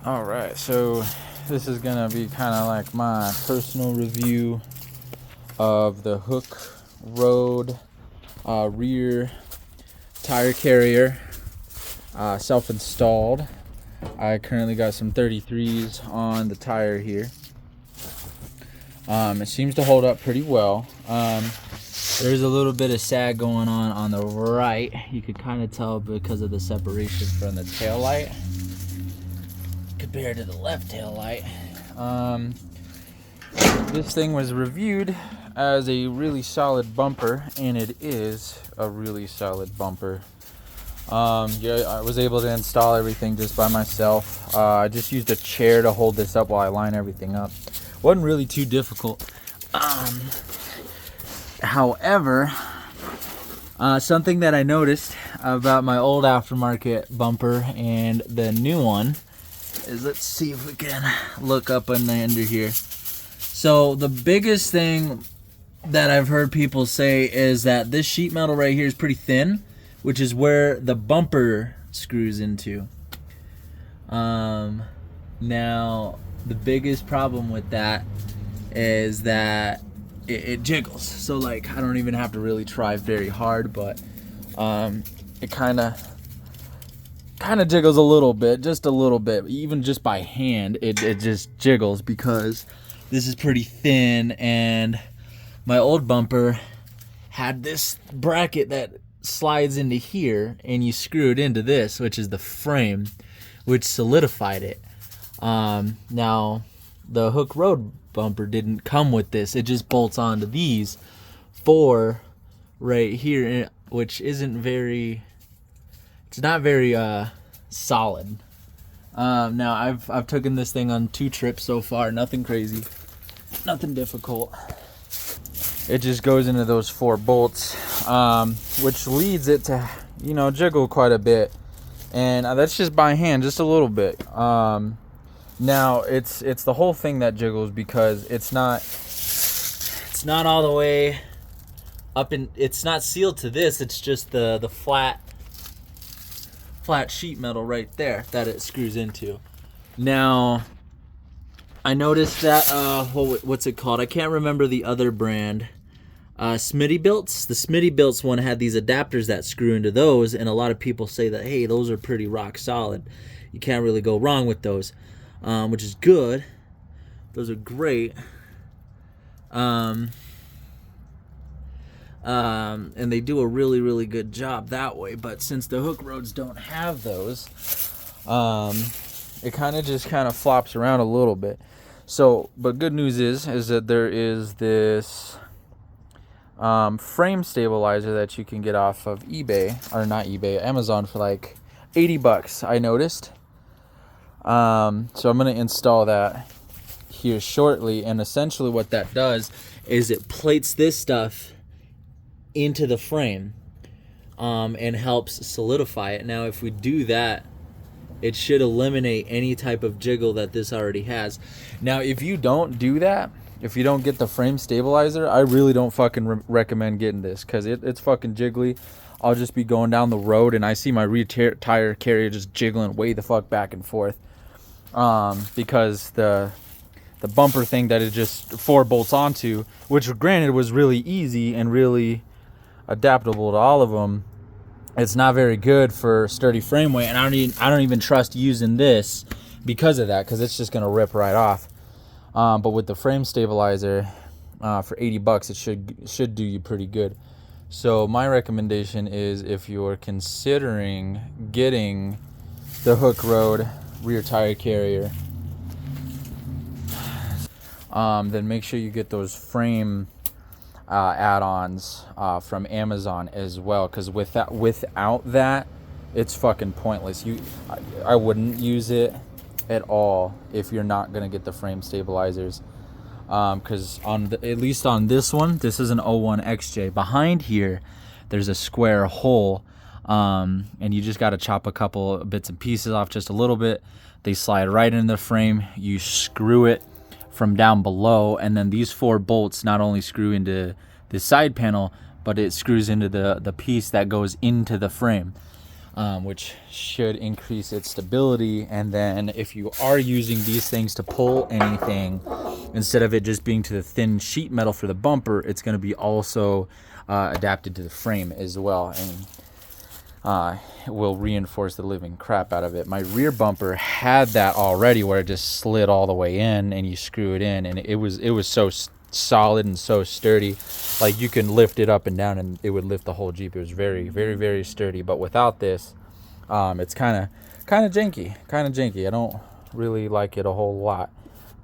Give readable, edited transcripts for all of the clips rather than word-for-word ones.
All right, so this is gonna be kind of like my personal review of the Hooke Road rear tire carrier, self-installed. I currently got some 33s on the tire here. It seems to hold up pretty well. There's a little bit of sag going on the right. You could kind of tell because of the separation from the tail light compared to the left tail light. This thing was reviewed as a really solid bumper, and it is a really solid bumper. Yeah, I was able to install everything just by myself. I just used a chair to hold this up while I line everything up. Wasn't really too difficult. However, something that I noticed about my old aftermarket bumper and the new one is, let's see if we can look up in the under here. So the biggest thing that I've heard people say is that this sheet metal right here is pretty thin, which is where the bumper screws into. Now the biggest problem with that is that it jiggles. So like, I don't even have to really try very hard, but it kind of jiggles a little bit, just a little bit. Even just by hand, it just jiggles because this is pretty thin. And my old bumper had this bracket that slides into here, and you screw it into this, which is the frame, which solidified it. Now the Hooke Road bumper didn't come with this. It just bolts onto these four right here, which isn't very, it's not very solid. Now I've taken this thing on 2 trips so far. Nothing crazy, nothing difficult. It just goes into those 4 bolts, which leads it to, jiggle quite a bit. And that's just by hand, just a little bit. Now it's the whole thing that jiggles because it's not all the way up, and it's not sealed to this. It's just the flat sheet metal right there that it screws into. Now I noticed that what's it called? I can't remember the other brand. Smittybilts. The Smittybilts one had these adapters that screw into those, and a lot of people say that, hey, those are pretty rock solid. You can't really go wrong with those, which is good. Those are great. And they do a really, really good job that way. But since the Hooke Roads don't have those, it kind of flops around a little bit. So, but good news is that there is this frame stabilizer that you can get off of eBay, or not eBay, Amazon, for like $80, I noticed. So I'm going to install that here shortly, and essentially what that does is it plates this stuff into the frame, and helps solidify it. Now if we do that, it should eliminate any type of jiggle that this already has. Now if you don't do that, if you don't get the frame stabilizer, I really don't fucking recommend getting this, because it's fucking jiggly. I'll just be going down the road and I see my rear tire carrier just jiggling way the fuck back and forth, because the bumper thing that it just 4 bolts onto, which granted was really easy and really adaptable to all of them, it's not very good for sturdy frame weight, and I don't even trust using this because of that, because it's just gonna rip right off. But with the frame stabilizer, for $80, it should do you pretty good. So my recommendation is, if you're considering getting the Hooke Road rear tire carrier, then make sure you get those frame add-ons from Amazon as well, because without that, it's fucking pointless. I wouldn't use it at all if you're not gonna get the frame stabilizers, because at least on this one, this is an 01 XJ. Behind here, there's a square hole, and you just got to chop a couple bits and pieces off, just a little bit. They slide right into the frame. You screw it from down below, and then these 4 bolts not only screw into the side panel, but it screws into the piece that goes into the frame. which should increase its stability. And then if you are using these things to pull anything, instead of it just being to the thin sheet metal for the bumper, it's going to be also adapted to the frame as well, and it will reinforce the living crap out of it. My rear bumper had that already, where it just slid all the way in and you screw it in, and it was so solid and so sturdy. Like, you can lift it up and down and it would lift the whole Jeep. It was very, very, very sturdy. But without this, it's kind of janky. I don't really like it a whole lot,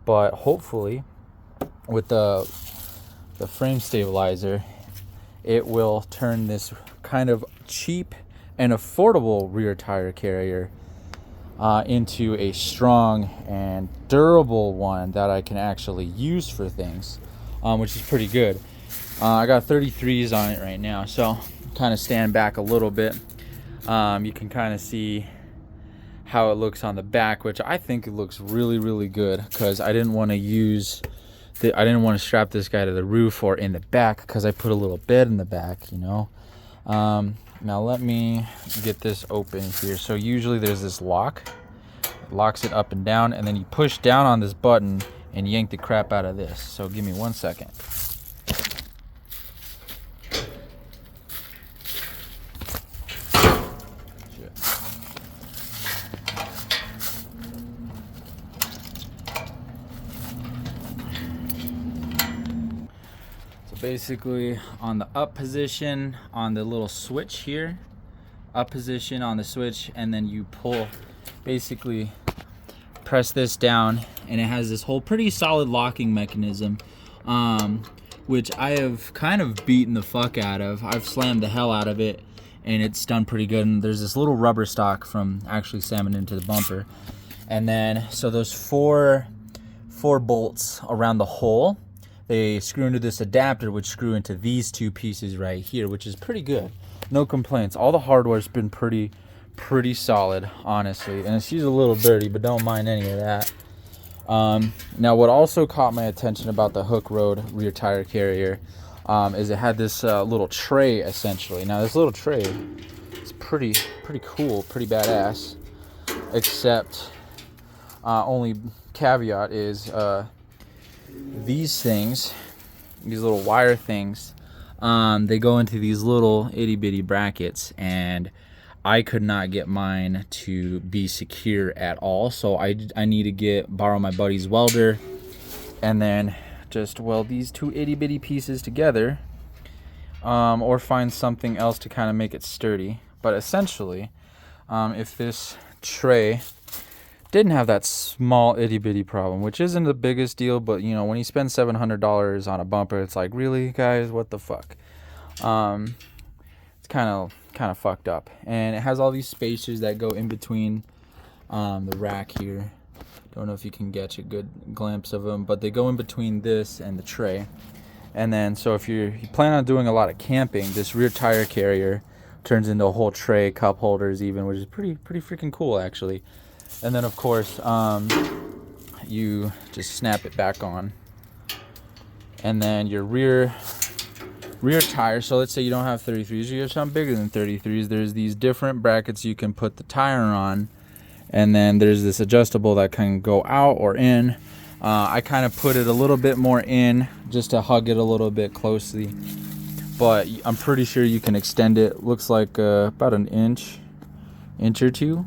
but hopefully with the frame stabilizer, it will turn this kind of cheap and affordable rear tire carrier into a strong and durable one that I can actually use for things, which is pretty good. I got 33s on it right now, so kind of stand back a little bit. You can kind of see how it looks on the back, which I think it looks really, really good, because I didn't want to strap this guy to the roof or in the back, because I put a little bed in the back, you know. Now let me get this open here. So usually there's this lock. It locks it up and down, and then you push down on this button and yank the crap out of this. So give me 1 second. Basically, on the up position on the little switch here, up position on the switch, and then you pull, basically press this down, and it has this whole pretty solid locking mechanism, which I have kind of beaten the fuck out of. I've slammed the hell out of it, and it's done pretty good. And there's this little rubber stock from actually slamming into the bumper, and then so those four bolts around the hole, they screw into this adapter, which screw into these two pieces right here, which is pretty good. No complaints. All the hardware's been pretty solid, honestly. And she's a little dirty, but don't mind any of that. Now, what also caught my attention about the Hooke Road rear tire carrier is it had this little tray, essentially. Now, this little tray is pretty cool, pretty badass. Except, only caveat is these things, these little wire things, they go into these little itty bitty brackets, and I could not get mine to be secure at all. So I need to borrow my buddy's welder, and then just weld these two itty bitty pieces together, or find something else to kind of make it sturdy. But essentially, if this tray didn't have that small itty bitty problem, which isn't the biggest deal, but you know, when you spend $700 on a bumper, it's like, really, guys, what the fuck? It's kind of fucked up, and it has all these spacers that go in between the rack here. Don't know if you can get a good glimpse of them, but they go in between this and the tray. And then, so if you plan on doing a lot of camping, this rear tire carrier turns into a whole tray, cup holders even, which is pretty freaking cool, actually. And then, of course, you just snap it back on. And then your rear tire, so let's say you don't have 33s, you have something bigger than 33s, there's these different brackets you can put the tire on. And then there's this adjustable that can go out or in. I kind of put it a little bit more in just to hug it a little bit closely. But I'm pretty sure you can extend it. Looks like about an inch or two.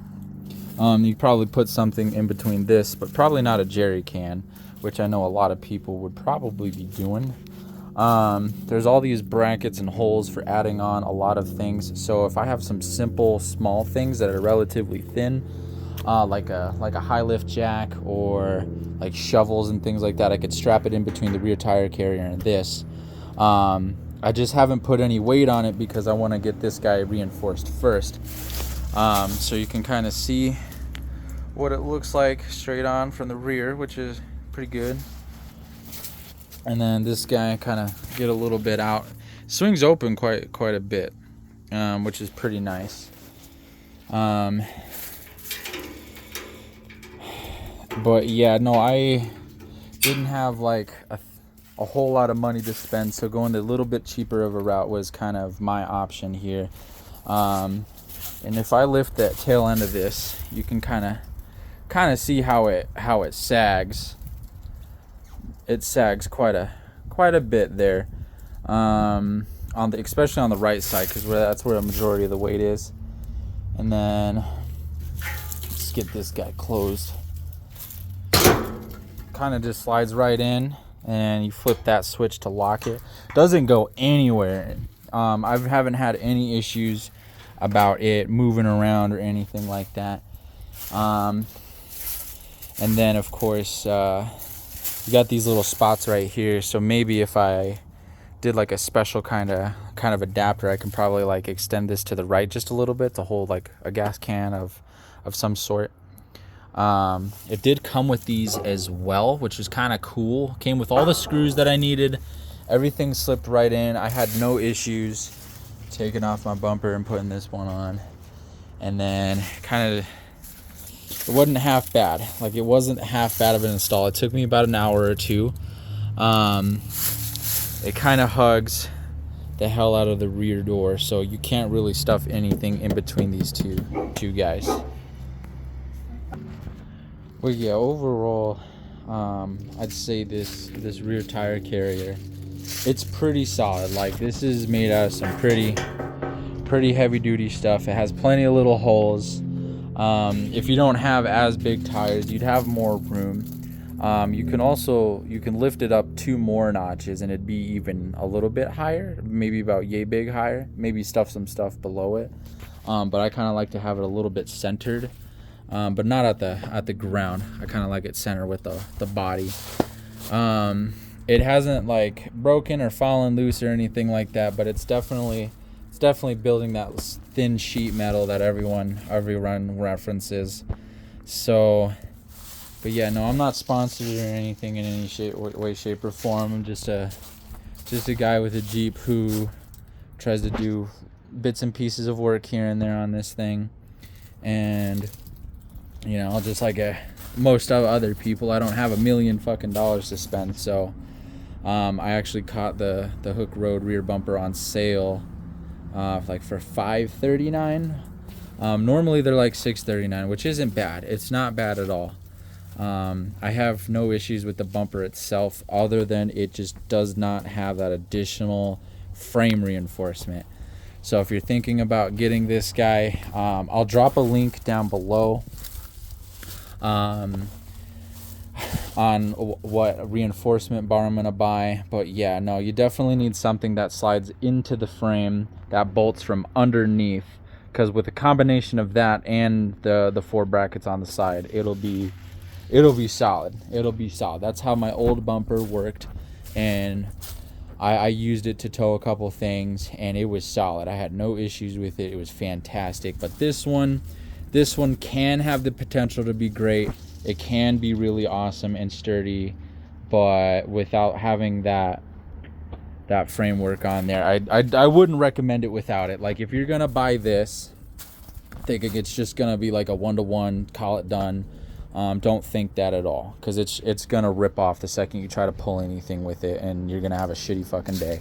You probably put something in between this, but probably not a jerry can, which I know a lot of people would probably be doing. There's all these brackets and holes for adding on a lot of things. So if I have some simple small things that are relatively thin, like a high lift jack or like shovels and things like that, I could strap it in between the rear tire carrier and this. I just haven't put any weight on it because I want to get this guy reinforced first. So you can kind of see what it looks like straight on from the rear, which is pretty good. And then this guy kind of get a little bit out. Swings open quite a bit, which is pretty nice. But yeah, no, I didn't have like a whole lot of money to spend, so going a little bit cheaper of a route was kind of my option here. And And if I lift that tail end of this, you can kind of see how it sags. It sags quite a bit there, especially on the right side, because that's where the majority of the weight is. And then let's get this guy closed. Kind of just slides right in, and you flip that switch to lock it. Doesn't go anywhere. I haven't had any issues about it moving around or anything like that. And then of course you got these little spots right here, so maybe if I did like a special kind of adapter, I can probably like extend this to the right just a little bit to hold like a gas can of some sort. It did come with these as well, which was kind of cool. Came with all the screws that I needed. Everything slipped right in. I had no issues taking off my bumper and putting this one on. And then it wasn't half bad. Like, it wasn't half bad of an install. It took me about an hour or two. It kind of hugs the hell out of the rear door, so you can't really stuff anything in between these two guys. Well, yeah, overall, I'd say this rear tire carrier, it's pretty solid. Like, this is made out of some pretty heavy duty stuff. It has plenty of little holes. If you don't have as big tires, you'd have more room. You can lift it up 2 more notches and it'd be even a little bit higher, maybe about yay big higher, maybe stuff some stuff below it. But I kind of like to have it a little bit centered, but not at the ground. I kind of like it centered with the body. It hasn't like broken or fallen loose or anything like that, but it's definitely building that thin sheet metal that everyone references. So, but yeah, no, I'm not sponsored or anything in any way, shape, or form. I'm just a guy with a Jeep who tries to do bits and pieces of work here and there on this thing. And, you know, just like most of other people, I don't have $1 million fucking dollars to spend. So, I actually caught the Hooke Road rear bumper on sale, like for $539. Normally they're like $639, which isn't bad. It's not bad at all. I have no issues with the bumper itself, other than it just does not have that additional frame reinforcement. So if you're thinking about getting this guy, I'll drop a link down below on what reinforcement bar I'm gonna buy. But yeah, no, you definitely need something that slides into the frame, that bolts from underneath, because with a combination of that and the 4 brackets on the side, it'll be solid. It'll be solid. That's how my old bumper worked, and I used it to tow a couple things, and it was solid. I had no issues with it. It was fantastic. But this one can have the potential to be great. It can be really awesome and sturdy, but without having that framework on there, I wouldn't recommend it without it. Like, if you're gonna buy this thinking it's just gonna be like a 1-to-1, call it done, don't think that at all, because it's gonna rip off the second you try to pull anything with it, and you're gonna have a shitty fucking day.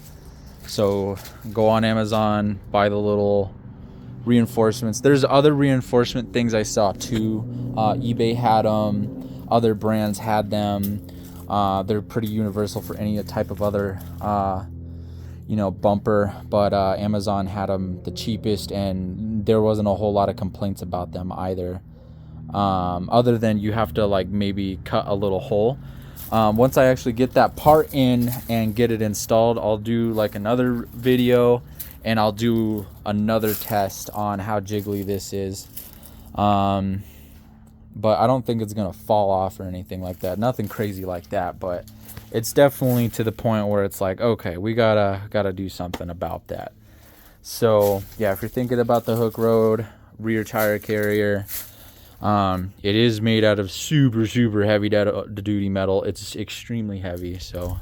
So go on Amazon, buy the little reinforcements. There's other reinforcement things I saw too. eBay had them, other brands had them. They're pretty universal for any type of other bumper, but Amazon had them the cheapest, and there wasn't a whole lot of complaints about them either, other than you have to like maybe cut a little hole. Once I actually get that part in and get it installed, I'll do like another video, and I'll do another test on how jiggly this is. But I don't think it's gonna fall off or anything like that. Nothing crazy like that, but it's definitely to the point where it's like, okay, we gotta do something about that. So yeah, if you're thinking about the Hooke Road rear tire carrier, it is made out of super heavy duty metal. It's extremely heavy, so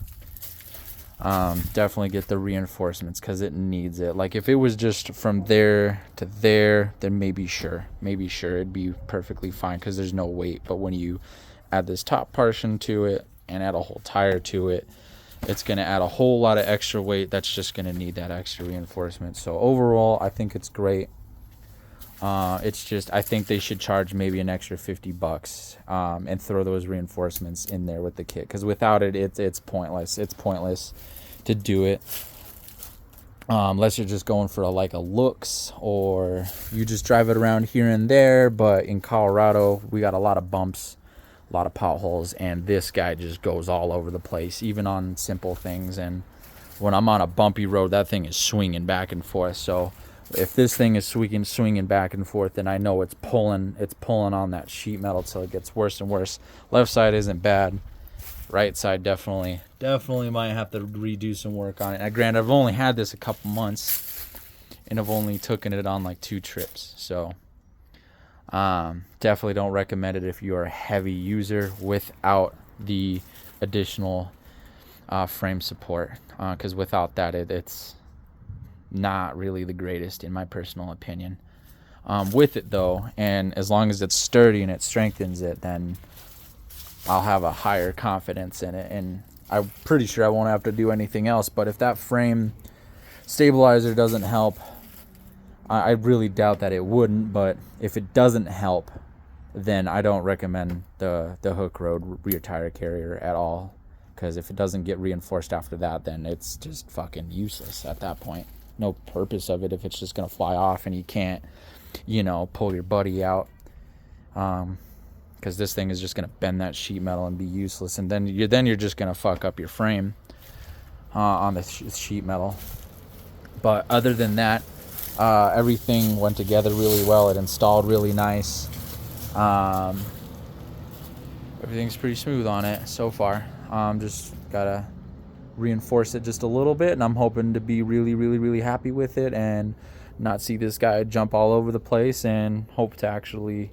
definitely get the reinforcements, because it needs it. Like, if it was just from there to there, then maybe sure it'd be perfectly fine, because there's no weight. But when you add this top portion to it and add a whole tire to it, it's going to add a whole lot of extra weight that's just going to need that extra reinforcement. So overall, I think it's great. It's just, I think they should charge maybe an extra $50 and throw those reinforcements in there with the kit, because without it, it's pointless. It's pointless to do it unless you're just going for like a looks, or you just drive it around here and there. But in Colorado, we got a lot of bumps, a lot of potholes, and this guy just goes all over the place, even on simple things. And when I'm on a bumpy road, that thing is swinging back and forth. So if this thing is swinging back and forth, then I know it's pulling on that sheet metal till it gets worse and worse. Left side isn't bad. Right side definitely might have to redo some work on it. Now, granted, I've only had this a couple months, and I've only taken it on like 2 trips. So definitely don't recommend it if you are a heavy user without the additional frame support, because without that, it's not really the greatest in my personal opinion. With it though, and as long as it's sturdy and it strengthens it, then I'll have a higher confidence in it, and I'm pretty sure I won't have to do anything else. But if that frame stabilizer doesn't help, I really doubt that it wouldn't, but if it doesn't help, then I don't recommend the Hooke Road rear tire carrier at all, because if it doesn't get reinforced after that, then it's just fucking useless at that point. No purpose of it if it's just gonna fly off and you can't, pull your buddy out, because this thing is just gonna bend that sheet metal and be useless, and then you're just gonna fuck up your frame on the sheet metal. But other than that, everything went together really well. It installed really nice. Everything's pretty smooth on it so far. Just gotta reinforce it just a little bit, and I'm hoping to be really, really, really happy with it and not see this guy jump all over the place, and hope to actually,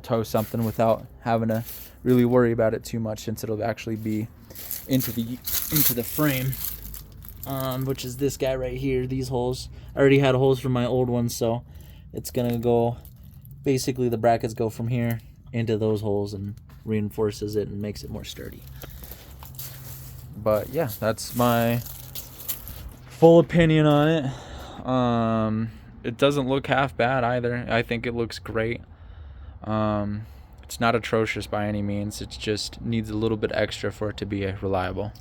tow something without having to really worry about it too much, since it'll actually be into the frame, which is this guy right here. These holes, I already had holes from my old ones, so it's gonna go, basically the brackets go from here into those holes and reinforces it and makes it more sturdy. But yeah, that's my full opinion on it. It doesn't look half bad either. I think it looks great. It's not atrocious by any means. It just needs a little bit extra for it to be reliable.